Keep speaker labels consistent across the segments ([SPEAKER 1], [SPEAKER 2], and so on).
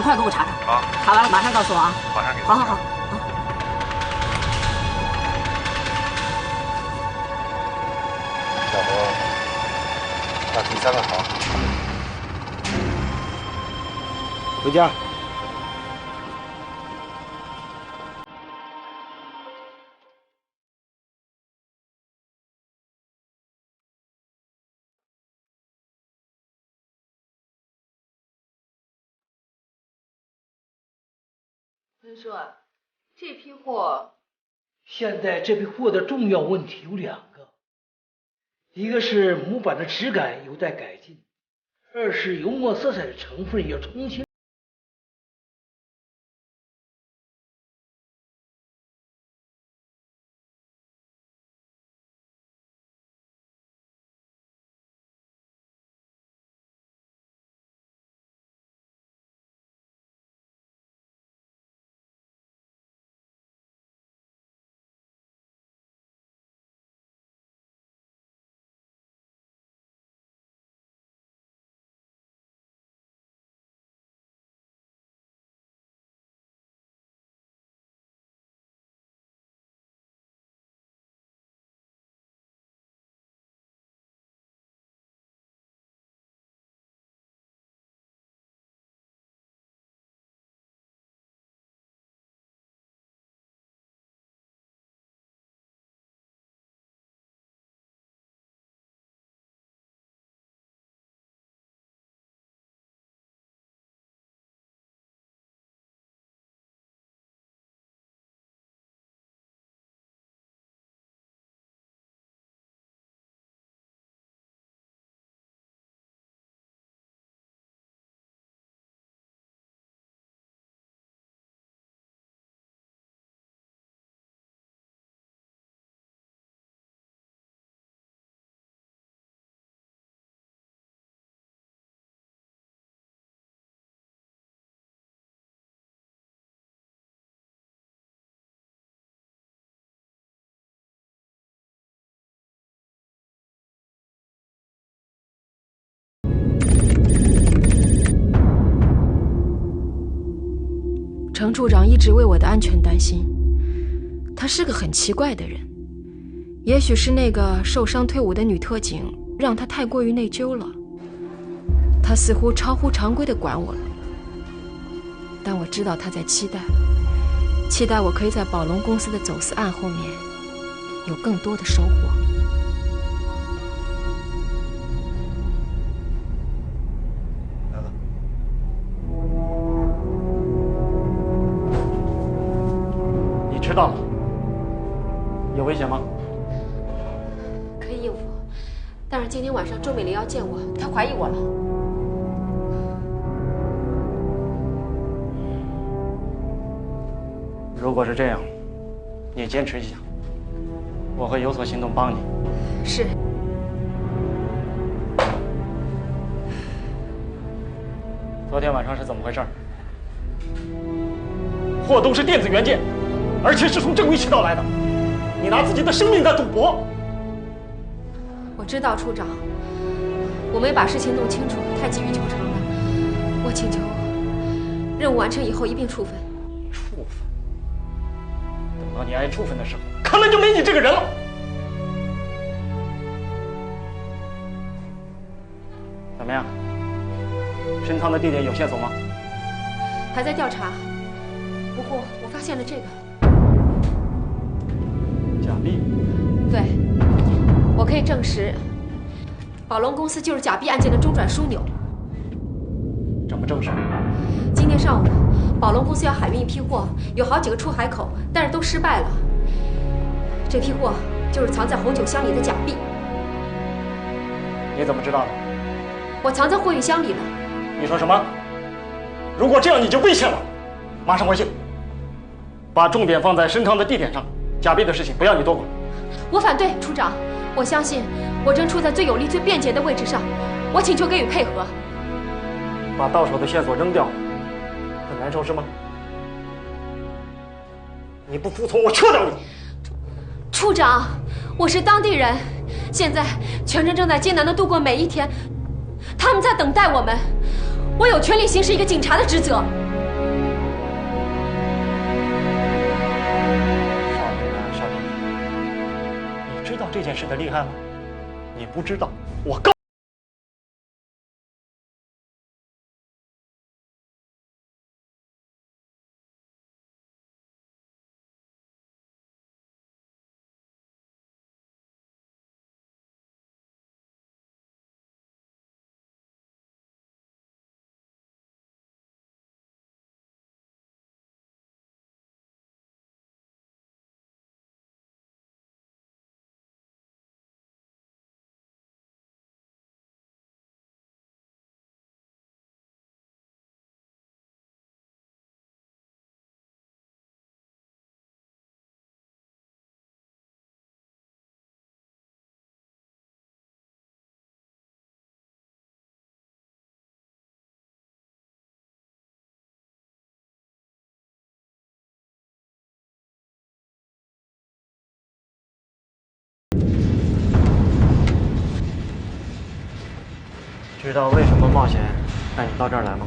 [SPEAKER 1] 快给我查查。
[SPEAKER 2] 好，
[SPEAKER 1] 查完了马上告诉我啊。
[SPEAKER 2] 马上给。
[SPEAKER 1] 好好好。
[SPEAKER 2] 小何，打第3个好。回家。
[SPEAKER 3] 文叔，这批货，
[SPEAKER 4] 现在这批货的重要问题有2个，一个是模板的质感有待改进，二是油墨色彩的成分要重新。
[SPEAKER 5] 程处长一直为我的安全担心，他是个很奇怪的人。也许是那个受伤退伍的女特警让他太过于内疚了，他似乎超乎常规地管我了。但我知道他在期待我可以在宝龙公司的走私案后面有更多的收获。
[SPEAKER 2] 来了。
[SPEAKER 6] 你迟到了，有危险吗？
[SPEAKER 5] 可以应付，但是今天晚上周美玲要见我，她怀疑我了。
[SPEAKER 6] 如果是这样，你坚持一下，我会有所行动帮你。
[SPEAKER 5] 是。
[SPEAKER 6] 昨天晚上是怎么回事？货都是电子元件，而且是从正规渠道来的，你拿自己的生命在赌博。
[SPEAKER 5] 我知道，处长，我没把事情弄清楚，太急于求成了。我请求任务完成以后一并处分。
[SPEAKER 6] 处分？等到你挨处分的时候，可能就没你这个人了。怎么样？深藏的地点有线索吗？
[SPEAKER 5] 还在调查，不过我发现了这个
[SPEAKER 6] 假币。
[SPEAKER 5] 对，我可以证实，宝龙公司就是假币案件的中转枢纽。
[SPEAKER 6] 怎么证实？
[SPEAKER 5] 今天上午，宝龙公司要海运一批货，有好几个出海口，但是都失败了。这批货就是藏在红酒箱里的假币。
[SPEAKER 6] 你怎么知道的？
[SPEAKER 5] 我藏在货运箱里了。
[SPEAKER 6] 你说什么？如果这样你就危险了，马上回去，把重点放在深藏的地点上，假币的事情不要你多管。
[SPEAKER 5] 我反对，处长，我相信我正处在最有利、最便捷的位置上，我请求给予配合。
[SPEAKER 6] 把到手的线索扔掉，很难受是吗？你不服从，我撤掉你。
[SPEAKER 5] 处长，我是当地人，现在全城正在艰难地度过每一天，他们在等待我们，我有权利行使一个警察的职责。
[SPEAKER 6] 这件事的厉害吗？你不知道，我告。知道为什么冒险带你到这儿来吗？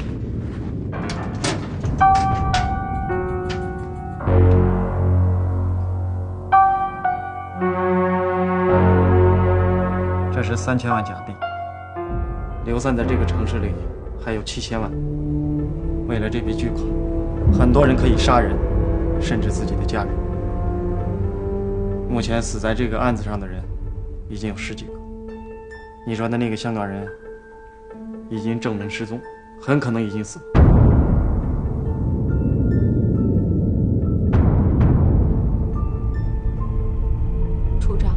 [SPEAKER 6] 这是3000万假币，流散在这个城市里还有7000万。为了这笔巨款，很多人可以杀人，甚至自己的家人。目前死在这个案子上的人已经有10几个。你说的那个香港人已经证明失踪，很可能已经死了。
[SPEAKER 5] 处长，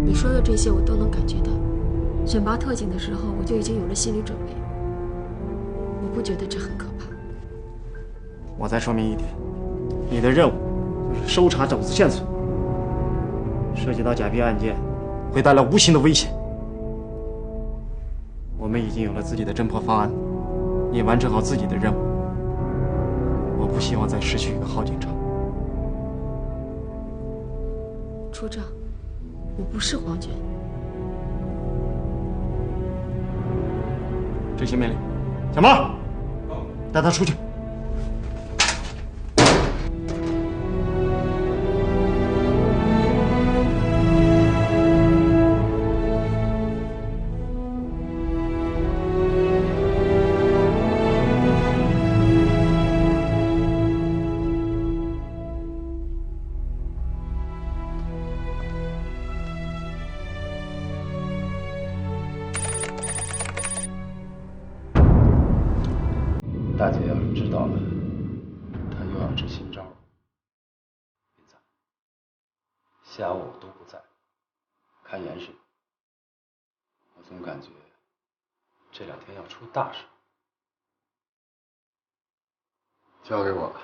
[SPEAKER 5] 你说的这些我都能感觉到。选拔特警的时候，我就已经有了心理准备。我不觉得这很可怕。
[SPEAKER 6] 我再说明一点，你的任务就是搜查走私线索，涉及到假币案件，会带来无形的危险。我们已经有了自己的侦破方案，你完成好自己的任务。我不希望再失去一个好警察。
[SPEAKER 5] 处长，我不是黄娟。
[SPEAKER 6] 执行命令，小毛，带他出去。
[SPEAKER 2] 大姐要是知道了，她又要支新招。云子，下午我都不在，看严实。我总感觉这2天要出大事。交给我吧。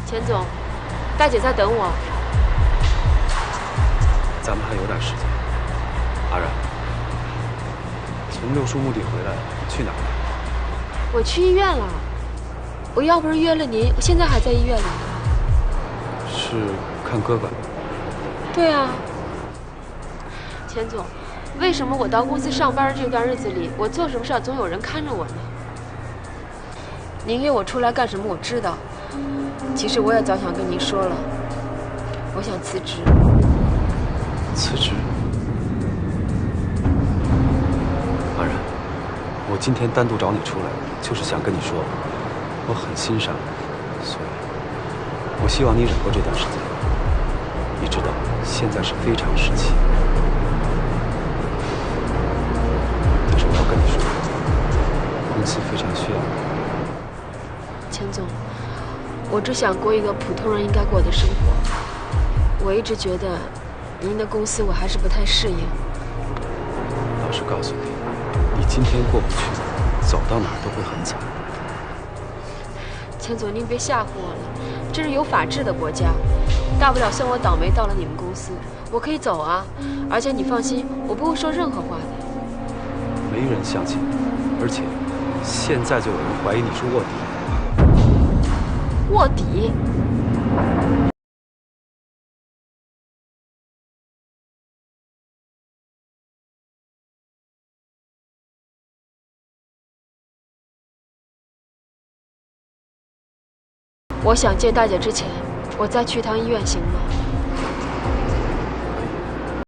[SPEAKER 5] 钱总，大姐在等我。
[SPEAKER 2] 咱们还有点时间。阿然，从六叔墓地回来，去哪儿了？
[SPEAKER 5] 我去医院了。我要不是约了您，我现在还在医院里呢。
[SPEAKER 2] 是看哥哥？
[SPEAKER 5] 对啊。钱总，为什么我到公司上班这段日子里，我做什么事总有人看着我呢？您约我出来干什么？我知道。其实我也早想跟您说了，我想辞职。
[SPEAKER 2] 辞职？安然，我今天单独找你出来，就是想跟你说，我很欣赏你，所以，我希望你忍过这段时间。你知道，现在是非常时期。但是我要跟你说，公司非常需要你。
[SPEAKER 5] 钱总，我只想过一个普通人应该过的生活。我一直觉得，您的公司我还是不太适应。
[SPEAKER 2] 老实告诉你，你今天过不去，走到哪儿都会很惨。
[SPEAKER 5] 钱总，您别吓唬我了，这是有法治的国家，大不了算我倒霉到了你们公司，我可以走啊。而且你放心，我不会说任何话的。
[SPEAKER 2] 没人相信，而且现在就有人怀疑你是卧底。
[SPEAKER 5] 卧底？我想见大姐之前，我再去趟医院行吗？